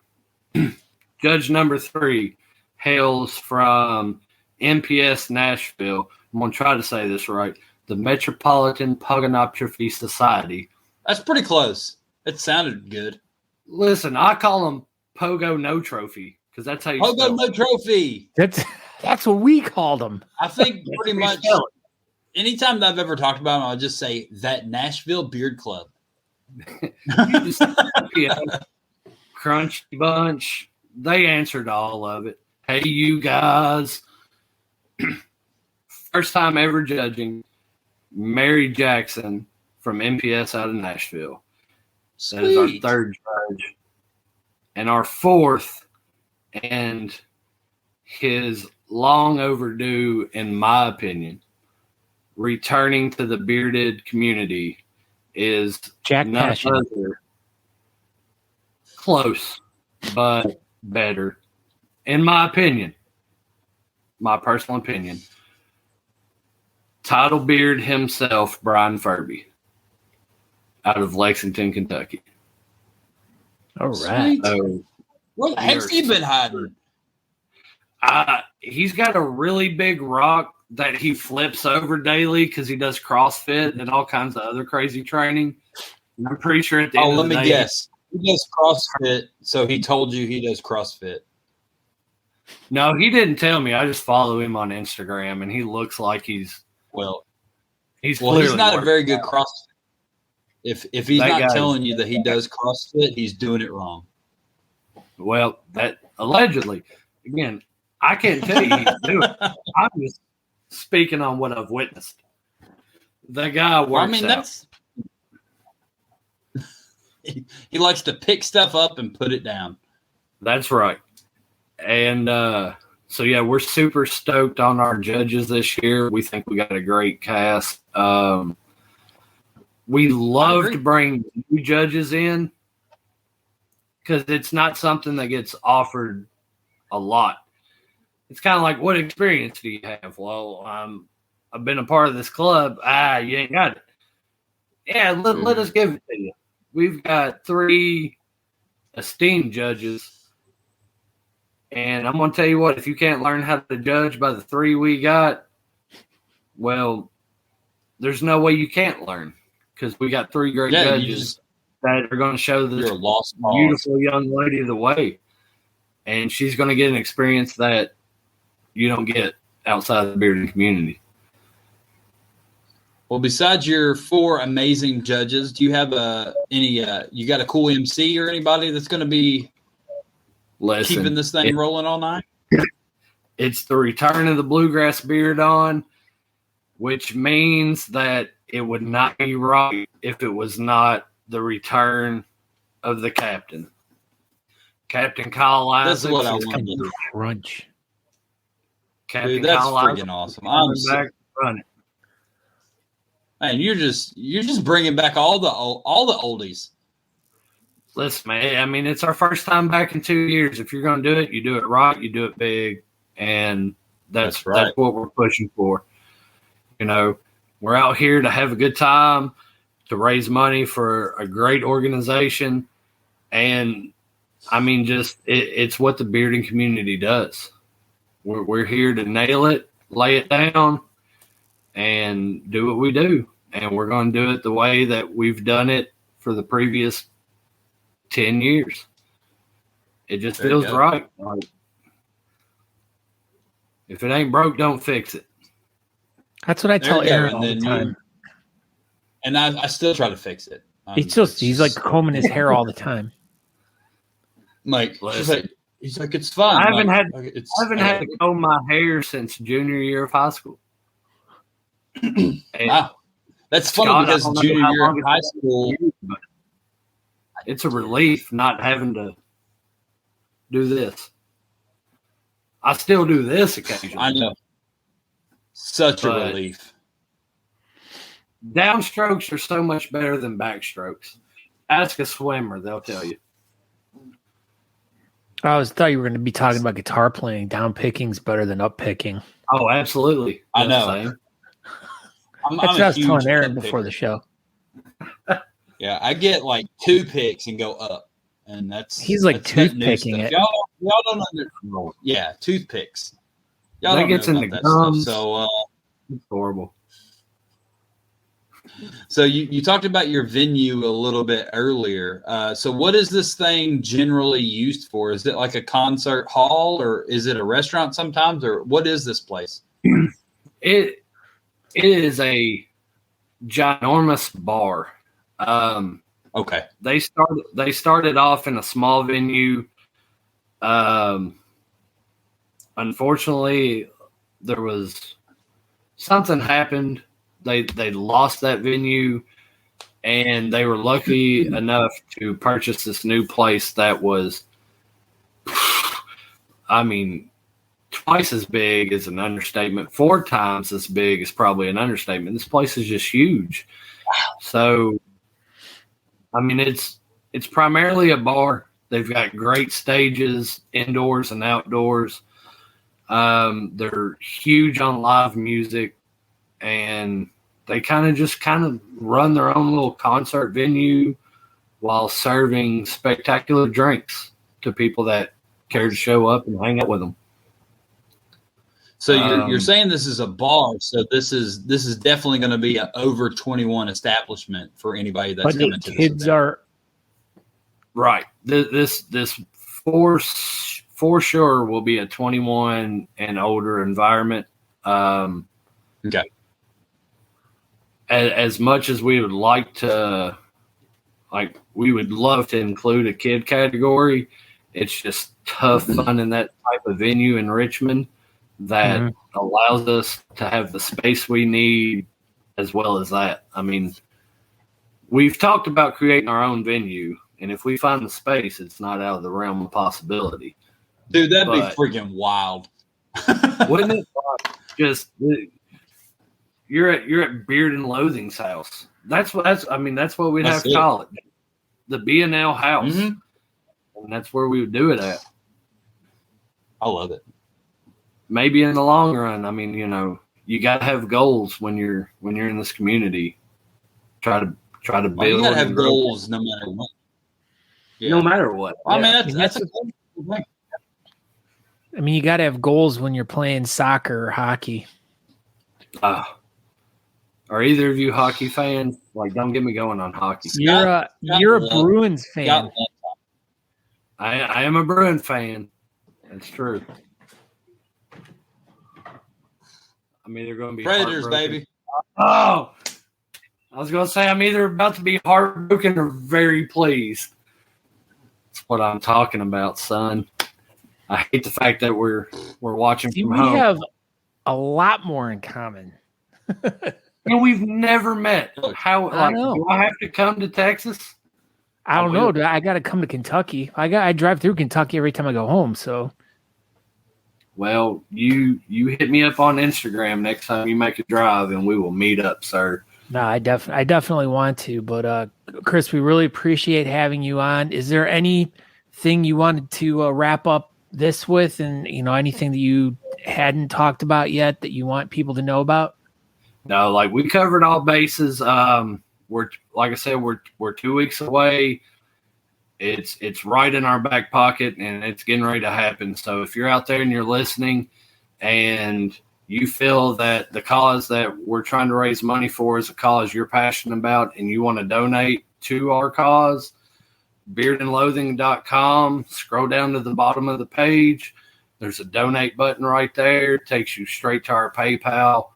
Judge number 3 hails from MPS Nashville. I'm going to try to say this right. The Metropolitan Puginoptrophy Society. That's pretty close. It sounded good. Listen, I call them Pogo No Trophy because that's how you Pogo spell No it. Trophy. That's what we called them. I think That's pretty how you much spell anytime that I've ever talked about them, I'll just say that Nashville Beard Club. it. You just- yeah. Crunchy Bunch. They answered all of it. Hey, you guys. First time ever judging Mary Jackson from MPS out of Nashville. That is our Sweet. 3rd judge. And our 4th, and his long overdue, in my opinion, returning to the bearded community is Jack none Passion. other. Close, but better. In my opinion, my personal opinion, Title Beard himself, Brian Furby, out of Lexington, Kentucky. All right. Sweet. So Where the heck's he been hiding? he's got a really big rock that he flips over daily because he does CrossFit and all kinds of other crazy training. And I'm pretty sure at the end Oh, of let the me day, guess. He does CrossFit, so he told you he does CrossFit. No, he didn't tell me. I just follow him on Instagram, and he looks like he's Well, he's he's clearly not a working very good out. CrossFit. If he's That not guy telling is- you that he does CrossFit, he's doing it wrong. Well, that allegedly. Again, I can't tell you he's doing it. I'm just speaking on what I've witnessed. The guy works Well, I mean, out. that's he likes to pick stuff up and put it down. That's right. And so, yeah, we're super stoked on our judges this year. We think we got a great cast. We love agree. to bring new judges in because it's not something that gets offered a lot. It's kind of like, what experience do you have? Well, I've been a part of this club. You ain't got it. Yeah, let us give it to you. We've got 3 esteemed judges. And I'm going to tell you what, if you can't learn how to judge by the 3 we got, well, there's no way you can't learn because we got 3 great judges that are going to show this You're a lost cause. beautiful young lady the way. And she's going to get an experience that you don't get outside of the bearded community. Well, besides your 4 amazing judges, do you have any? You got a cool MC or anybody that's going to be Listen, keeping this thing rolling all night? it's the return of the Bluegrass Beard-On, which means that it would not be right if it was not the return of the captain. Captain Kyle That's Isaacs. what I is want to coming- do. Crunch. Captain Dude, that's Kyle Isaacs freaking awesome. is I'm coming so, back running. man, you're just bringing back all the oldies. Listen, man, I mean, it's our first time back in 2 years. If you're going to do it, you do it right, you do it big, and that's right. That's what we're pushing for. You know, we're out here to have a good time, to raise money for a great organization, and I mean, just it's what the bearding community does. We're here to nail it, lay it down, and do what we do, and we're going to do it the way that we've done it for the previous 10 years. It just There you feels go. right. Like, if it ain't broke, don't fix it. That's what I There tell you go, Aaron and all the then time. And I still try to fix it. He's like combing his hair all the time. Like, Listen. he's like, it's fun. I haven't had- It's, I haven't had to comb my hair since junior year of high school. And Wow. That's funny Scott, I because don't know junior how year long of it's high been school, for you, but it's a relief not having to do this. I still do this occasionally. I know. Such a But- relief. Downstrokes are so much better than backstrokes. Ask a swimmer, they'll tell you. I thought you were going to be talking about guitar playing. Down picking's better than up picking. Oh, absolutely. I know. Same. I'm That's what I a was huge telling Aaron nitpicker. before the show. Yeah, I get like 2 picks and go up, and He's like that's new toothpicking stuff. it. Y'all don't understand. Yeah, toothpicks. Y'all That don't gets know into about that gums. stuff. So, It's horrible. so you talked about your venue a little bit earlier. So what is this thing generally used for? Is it like a concert hall, or is it a restaurant sometimes, or what is this place? It is a ginormous bar. Okay. They started off in a small venue. Unfortunately, there was something happened. They lost that venue, and they were lucky enough to purchase this new place that was, I mean, twice as big is an understatement. 4 times as big is probably an understatement. This place is just huge. So, I mean, it's primarily a bar. They've got great stages, indoors and outdoors. They're huge on live music, and they kind of run their own little concert venue while serving spectacular drinks to people that care to show up and hang out with them. So you're saying this is a bar, so this is definitely going to be an over 21 establishment for anybody that's But coming the to this kids event. are Right. This for sure will be a 21 and older environment. Okay. As much as we would like to, we would love to include a kid category. It's just tough finding that type of venue in Richmond that allows us to have the space we need as well as that. I mean, we've talked about creating our own venue, and if we find the space, it's not out of the realm of possibility. Dude, that'd be freaking wild. Wouldn't it? Just you're at Beard and Loathing's house. That's what we'd have to call it. The B&L house. Mm-hmm. And that's where we would do it at. I love it. Maybe in the long run, I mean, you got to have goals when you're in this community. Try to build. Well, you got to have goals no matter what. Yeah. No matter what. I mean, that's a cool thing. I mean, you got to have goals when you're playing soccer or hockey. Are either of you hockey fans? Like, don't get me going on hockey. You're a Bruins fan. I am a Bruin fan. That's true. I'm either going to be Predators, baby. Oh, I was going to say I'm either about to be heartbroken or very pleased. That's what I'm talking about, son. I hate the fact that we're watching from home. We have a lot more in common. And we've never met. How? I know. Do I have to come to Texas? I don't know. I got to come to Kentucky. I drive through Kentucky every time I go home. So, well, you hit me up on Instagram next time you make a drive, and we will meet up, sir. No, I definitely want to. But Chris, we really appreciate having you on. Is there anything you wanted to wrap up this with, and anything that you hadn't talked about yet that you want people to know about? No, like we covered all bases. We're like I said, we're 2 weeks away. It's right in our back pocket, and it's getting ready to happen. So if you're out there and you're listening, and you feel that the cause that we're trying to raise money for is a cause you're passionate about, and you want to donate to our cause, beardandloathing.com. Scroll down to the bottom of the page. There's a donate button right there. It takes you straight to our PayPal.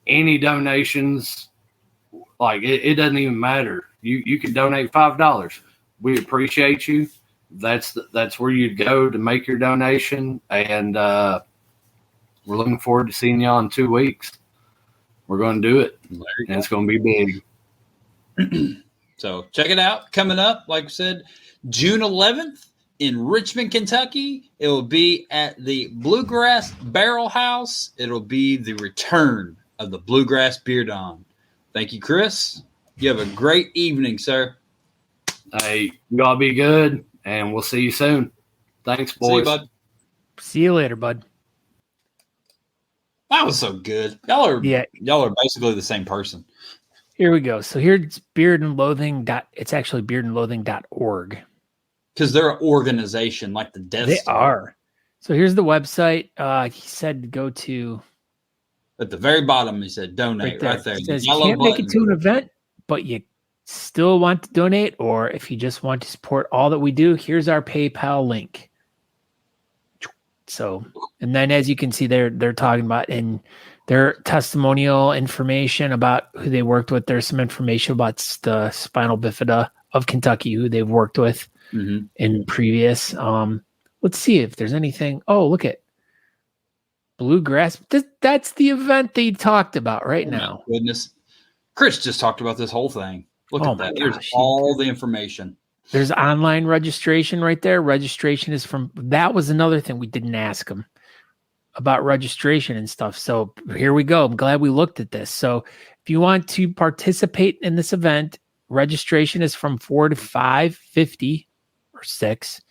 Any donations, like it doesn't even matter. You can donate $5. We appreciate you. That's where you'd go to make your donation. And we're looking forward to seeing y'all in 2 weeks. We're going to do it, and it's going to be big. So check it out. Coming up, like I said, June 11th in Richmond, Kentucky. It will be at the Bluegrass Barrel House. It'll be the return of the Bluegrass Beard-On. Thank you, Chris. You have a great evening, sir. Hey, you all be good, and we'll see you soon. Thanks, boys. See you, bud. See you later, bud. That was so good. Y'all are basically the same person. Here we go. So here's Beard and Loathing. It's actually beardandloathing.org. Because they're an organization like the Death They Star. are. So here's the website. He said go to At the very bottom, he said donate right there. It says The you yellow can't make it button. to an event, but you still want to donate, or if you just want to support all that we do, here's our PayPal link. So, and then as you can see, they're talking about in their testimonial information about who they worked with. There's some information about the spinal bifida of Kentucky, who they've worked with in previous. Let's see if there's anything. Oh, look at Bluegrass. That's the event they talked about right now. My goodness. Chris just talked about this whole thing. Look at that. Gosh, There's all the information. There's online registration right there. Registration is that was another thing we didn't ask them about registration and stuff. So here we go. I'm glad we looked at this. So if you want to participate in this event, registration is from $4 to $5.50 or $6.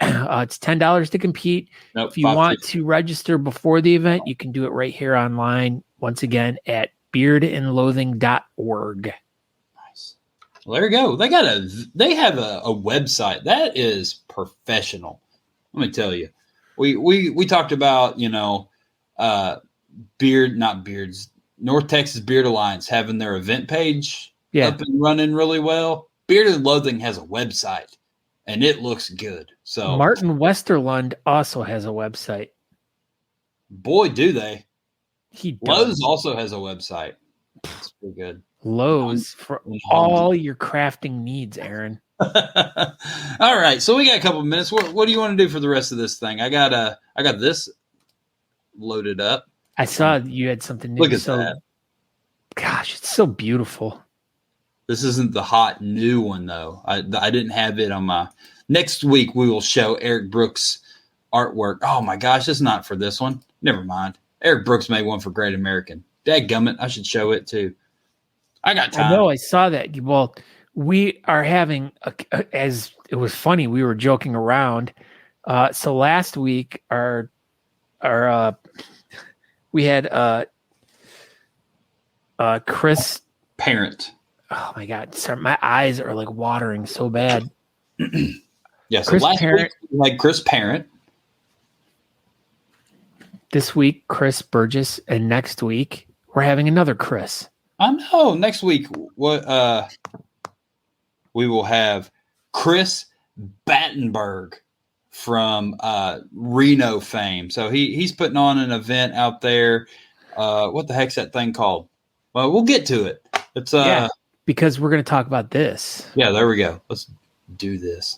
It's $10 to compete. Nope, if you want to register before the event, you can do it right here online. Once again, at beardandloathing.org. Nice. Well, there you go. They have a website that is professional. Let me tell you. We talked about, North Texas Beard Alliance having their event page up and running really well. Beard and Loathing has a website, and it looks good. So Martin Westerlund also has a website. Boy, do they. He does. Lowe's also has a website. It's pretty good. Lowe's for all your crafting needs, Aaron. All right, so we got a couple of minutes. What do you want to do for the rest of this thing? I got this loaded up. I saw you had something new. Look at that. Gosh, it's so beautiful. This isn't the hot new one though. I didn't have it on my. Next week we will show Eric Brooks' artwork. Oh my gosh, it's not for this one. Never mind. Eric Brooks made one for Great American. Dadgummit, I should show it too. I got time. I know, I saw that. Well, we are having, as it was funny, we were joking around. So last week, we had Chris Parent. Oh my God. Sorry, my eyes are like watering so bad. Yeah, so Chris last Parent, week we had Chris Parent. This week, Chris Burgess, and next week we're having another Chris. I know. Next week, we will have Chris Battenberg from Reno fame. So he's putting on an event out there. What the heck's that thing called? Well, we'll get to it. It's because we're going to talk about this. Yeah, there we go. Let's do this.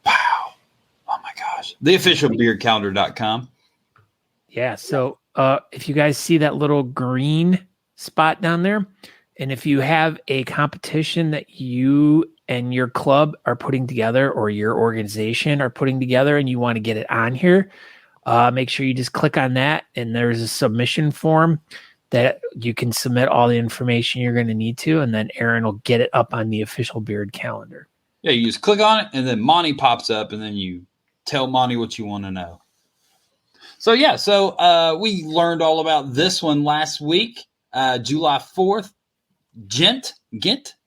Wow. Oh my gosh. Theofficialbeardcalendar.com. Yeah. So if you guys see that little green spot down there, and if you have a competition that you and your club are putting together or your organization are putting together and you want to get it on here, make sure you just click on that. And there's a submission form that you can submit all the information you're going to need to, and then Aaron will get it up on the official beard calendar. Yeah, you just click on it, and then Monty pops up, and then you tell Monty what you want to know. So, we learned all about this one last week, July 4th, Ghent,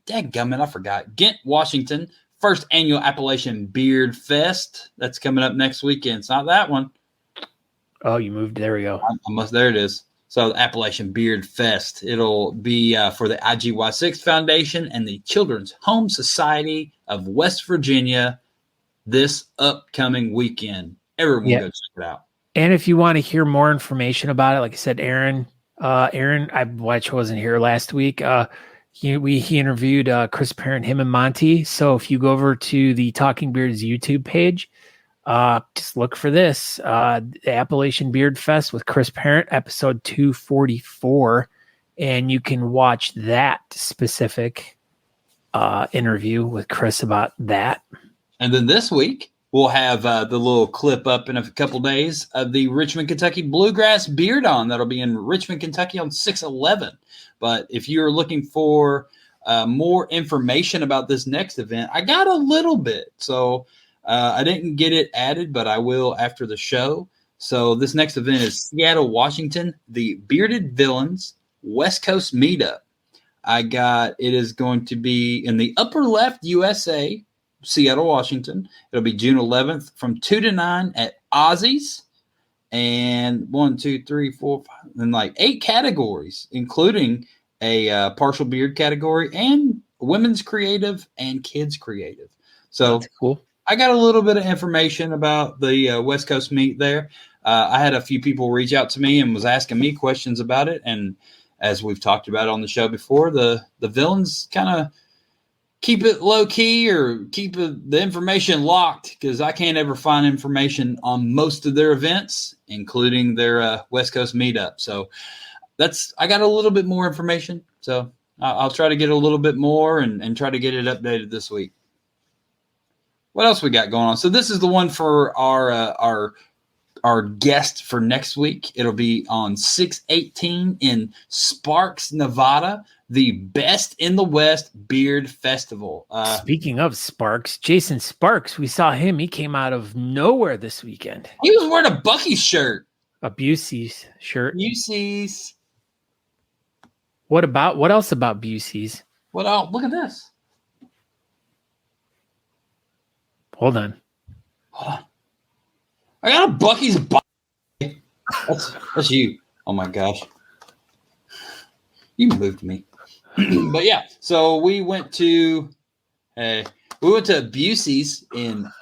dadgummit, I forgot, Ghent, Washington, first annual Appalachian Beard Fest. That's coming up next weekend. It's not that one. Oh, you moved. There we go. There it is. So the Appalachian Beard Fest. It'll be for the IGY6 Foundation and the Children's Home Society of West Virginia this upcoming weekend. Everyone go check it out. And if you want to hear more information about it, like I said, Aaron, I wasn't here last week. He interviewed Chris Parent, him and Monty. So if you go over to the Talking Beards YouTube page, just look for this, the Appalachian Beard Fest with Chris Parent, episode 244, and you can watch that specific interview with Chris about that. And then this week, we'll have the little clip up in a couple days of the Richmond, Kentucky Bluegrass Beard-On. That'll be in Richmond, Kentucky on 6/11. But if you're looking for more information about this next event, I got a little bit. So I didn't get it added, but I will after the show. So this next event is Seattle, Washington, the Bearded Villains West Coast Meetup. It is going to be in the upper left USA, Seattle, Washington. It'll be June 11th from 2 to 9 at Ozzy's. And 1, 2, 3, 4, 5, and like 8 categories, including a partial beard category and women's creative and kids creative. So that's cool. I got a little bit of information about the West Coast meet there. I had a few people reach out to me and was asking me questions about it. And as we've talked about on the show before, the villains kind of keep it low key or keep the information locked because I can't ever find information on most of their events, including their West Coast meetup. So I got a little bit more information. So I'll try to get a little bit more and try to get it updated this week. What else we got going on? So this is the one for our guest for next week. It'll be on 6/18 in Sparks, Nevada, the Best in the West Beard Festival. Speaking of Sparks, Jason Sparks, we saw him. He came out of nowhere this weekend. He was wearing a Buc-ee's shirt. A Busey's shirt. Busey's. What else about Busey's? What else? Look at this. Hold on. I got a Buc-ee's. That's you. Oh my gosh. You moved me. But yeah, so we went to Busey's in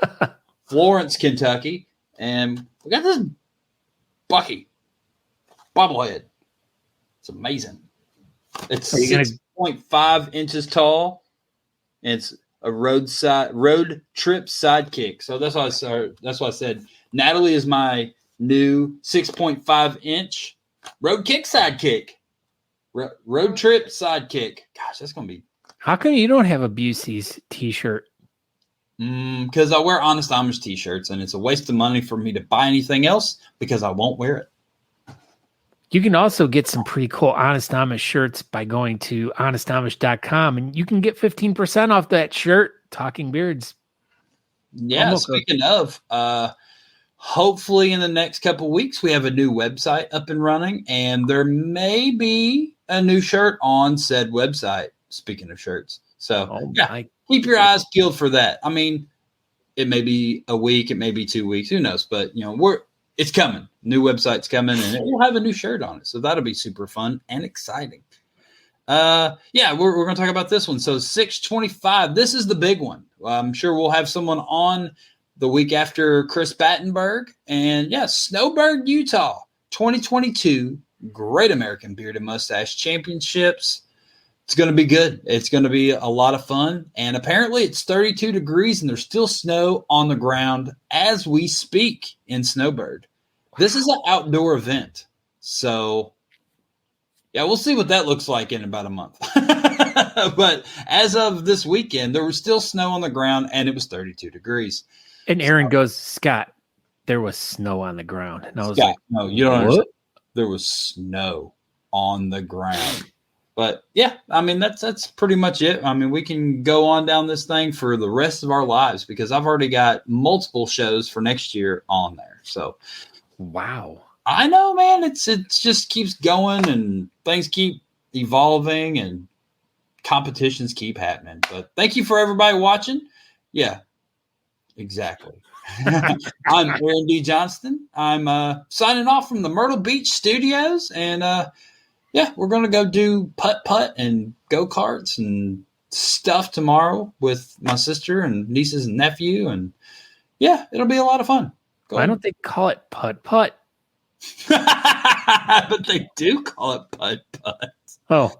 Florence, Kentucky, and we got this Buc-ee bobblehead. It's amazing. It's 6.5 inches tall, and it's a road trip sidekick. So that's why I said Natalie is my new 6.5 inch road kick sidekick. Road trip sidekick. Gosh, that's gonna be. How come you don't have a Busey's t-shirt? Because I wear Honest Amish t-shirts, and it's a waste of money for me to buy anything else because I won't wear it. You can also get some pretty cool Honest Amish shirts by going to honestamish.com, and you can get 15% off that shirt, Talking Beards. Yeah, speaking of, hopefully in the next couple of weeks, we have a new website up and running, and there may be a new shirt on said website, speaking of shirts. So, keep your eyes peeled for that. I mean, it may be a week, it may be 2 weeks, who knows? But, it's coming. New website's coming, and it will have a new shirt on it. So that'll be super fun and exciting. We're going to talk about this one. So 6/25, this is the big one. I'm sure we'll have someone on the week after Chris Battenberg. And, Snowbird, Utah, 2022 Great American Beard and Mustache Championships. It's going to be good. It's going to be a lot of fun. And apparently it's 32 degrees, and there's still snow on the ground as we speak in Snowbird. This is an outdoor event. So, we'll see what that looks like in about a month. But as of this weekend, there was still snow on the ground, and it was 32 degrees. And Aaron goes, Scott, there was snow on the ground. And I was Scott, no, you don't understand. There was snow on the ground. But, that's pretty much it. I mean, we can go on down this thing for the rest of our lives because I've already got multiple shows for next year on there. So, wow. I know, man. It just keeps going and things keep evolving and competitions keep happening. But thank you for everybody watching. Yeah, exactly. I'm Aaron D. Johnston. I'm signing off from the Myrtle Beach studios. And, we're going to go do putt-putt and go-karts and stuff tomorrow with my sister and nieces and nephew. And, it'll be a lot of fun. Why don't they call it putt-putt? But they do call it putt-putt. Oh.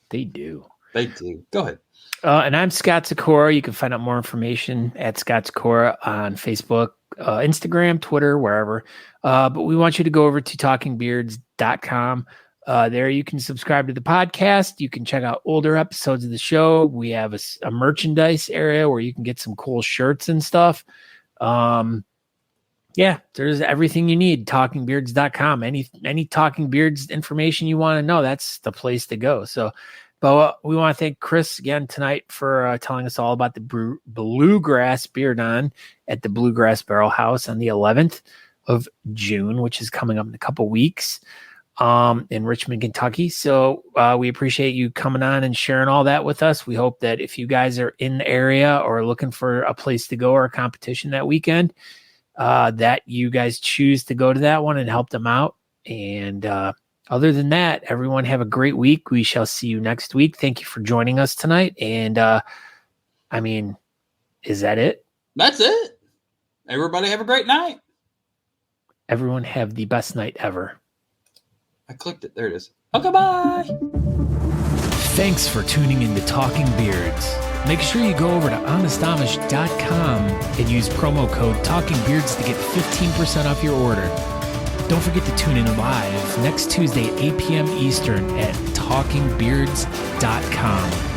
They do. They do. Go ahead. And I'm Scott Sikora. You can find out more information at Scott Sikora on Facebook, Instagram, Twitter, wherever. But we want you to go over to talkingbeards.com. There you can subscribe to the podcast. You can check out older episodes of the show. We have a merchandise area where you can get some cool shirts and stuff. There's everything you need. Talkingbeards.com. Any Talking Beards information you want to know, that's the place to go. So, but we want to thank Chris again tonight for telling us all about the Bluegrass Beard-On at the Bluegrass Barrel House on the 11th of June, which is coming up in a couple weeks. in Richmond, Kentucky. So we appreciate you coming on and sharing all that with us. We hope that if you guys are in the area or looking for a place to go or a competition that weekend, that you guys choose to go to that one and help them out. And other than that, everyone have a great week. We shall see you next week. Thank you for joining us tonight. And is that it? That's it. Everybody have a great night. Everyone have the best night ever. I clicked it. There it is. Okay, bye. Thanks for tuning in to Talking Beards. Make sure you go over to honestamish.com and use promo code TalkingBeards to get 15% off your order. Don't forget to tune in live next Tuesday at 8 p.m. Eastern at talkingbeards.com.